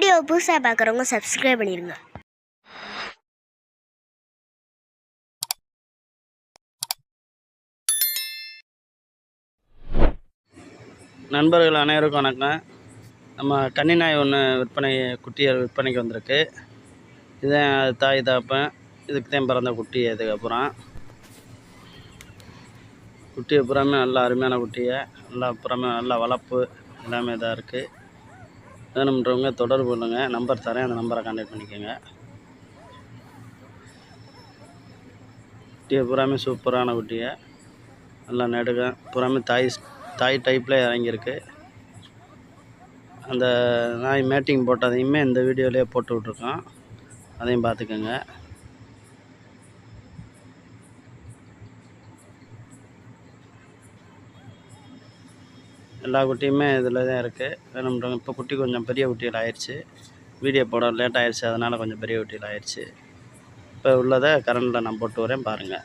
Video புதுசாக பார்க்குறவங்க subscribe பண்ணிடுங்க. நண்பர்கள் அனைவருக்கும் வணக்கம். நம்ம கன்னிநாய் ஒன்று குட்டியை விற்பனைக்கு வந்திருக்கு. இதுதான் தாய் தாப்பன். இதுக்கு தான் பிறந்த குட்டி. அதுக்கப்புறம் குட்டியை புறாமே நல்லா அருமையான குட்டியை, நல்லா வளர்ப்பு எல்லாமே இதாக இருக்குது. வேணுன்றவங்க தொடர்பு கொள்ளுங்கள். நம்பர் தரேன், அந்த நம்பரை கான்டாக்ட் பண்ணிக்கோங்க. குட்டியை புறாமே சூப்பரான குட்டியை, நல்லா நெடுக புறாமே தாய் டைப்பில் இறங்கியிருக்கு. அந்த நாய் மேட்டிங் போட்டதையுமே இந்த வீடியோலேயே போட்டு விட்ருக்கோம், அதையும் பார்த்துக்கோங்க. எல்லா குட்டியுமே இதில் தான் இருக்குது. வேணுன்றவங்க இப்போ குட்டி கொஞ்சம் பெரிய குட்டிகள் ஆயிடுச்சு. வீடியோ போட லேட் ஆயிடுச்சு, அதனால் கொஞ்சம் பெரிய குட்டிகள் ஆயிடுச்சு. இப்போ உள்ளதை கரண்டில் நான் போட்டு வரேன், பாருங்கள்.